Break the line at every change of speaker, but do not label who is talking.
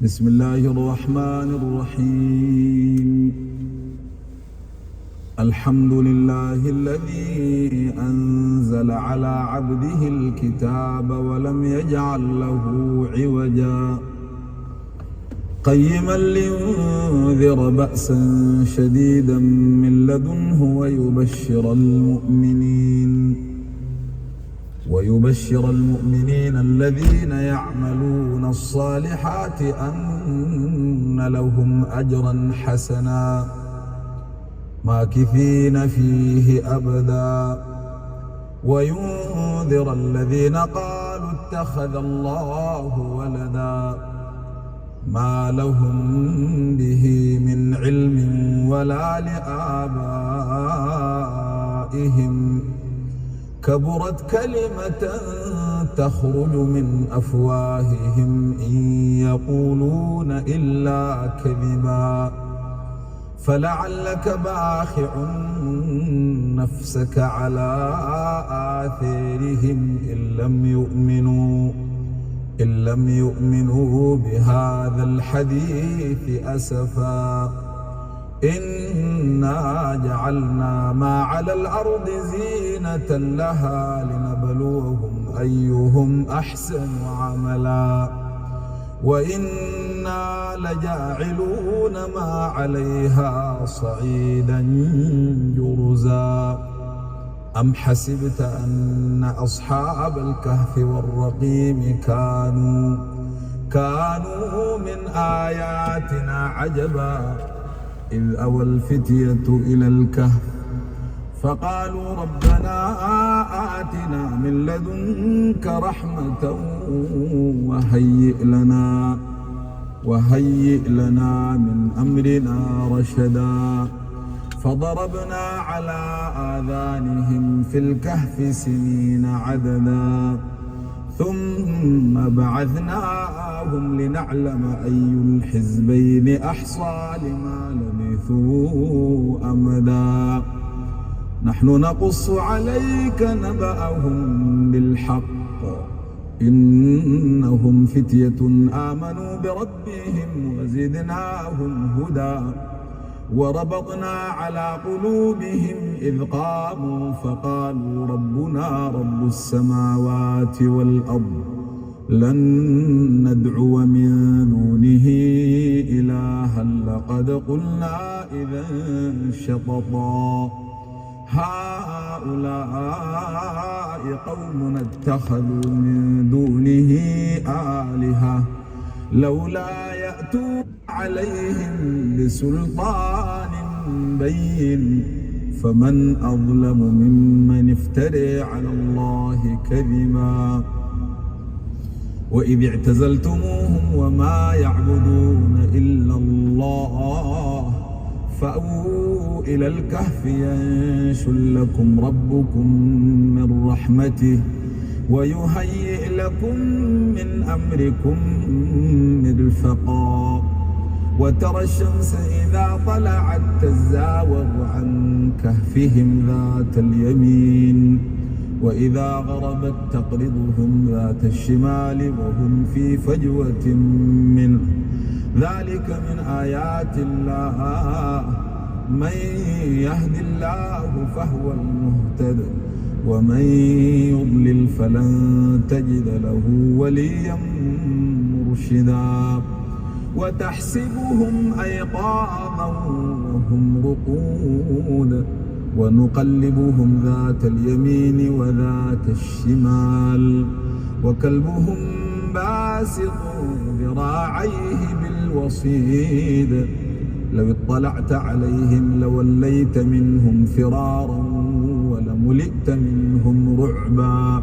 بسم الله الرحمن الرحيم. الحمد لله الذي أنزل على عبده الكتاب ولم يجعل له عوجا قيما لينذر بأسا شديدا من لدنه ويبشر المؤمنين الذين يعملون الصالحات أن لهم أجرا حسنا ماكثين فيه أبدا وينذر الذين قالوا اتخذ الله ولدا ما لهم به من علم ولا لآبائهم كبرت كلمة تخرج من أفواههم إن يقولون إلا كذبا فلعلك باخع نفسك على آثارهم إن لم يؤمنوا بهذا الحديث أسفا إنا جعلنا ما على الأرض زينة لها لنبلوهم أيهم أحسن عملا وإنا لجاعلون ما عليها صعيدا جرزا أم حسبت أن أصحاب الكهف والرقيم كانوا من آياتنا عجبا إذ أوى الفتية إلى الكهف فقالوا ربنا آتنا من لدنك رحمة وهيئ لنا من أمرنا رشدا فضربنا على آذانهم في الكهف سنين عددا ثم بعثناهم لنعلم أي الحزبين أحصى لما لبثوا أمدا نحن نقص عليك نبأهم بالحق إنهم فتية آمنوا بربهم وزدناهم هدى وربطنا على قلوبهم إذ قاموا فقالوا ربنا رب السماوات والأرض لن ندعو من دونه إلها لقد قلنا إذا شططا هؤلاء قوم اتخذوا من دونه آلهة لولا يأتون عليهم بسلطان بين فمن أظلم ممن افترى على الله كذبا وإذ اعتزلتموهم وما يعبدون إلا الله فأووا إلى الكهف ينشر لكم ربكم من رحمته ويهيئ لكم من أمركم مرفقا وترى الشمس إذا طلعت تزاور عن كهفهم ذات اليمين وإذا غربت تقرضهم ذات الشمال وهم في فجوة منه ذلك من آيات الله من يهد الله فهو المهتد ومن يضلل فلن تجد له وليا مرشدا وتحسبهم أيقاظا وهم رقود ونقلبهم ذات اليمين وذات الشمال وكلبهم باسط ذراعيه بالوصيد لو اطلعت عليهم لوليت منهم فرارا ولملئت منهم رعبا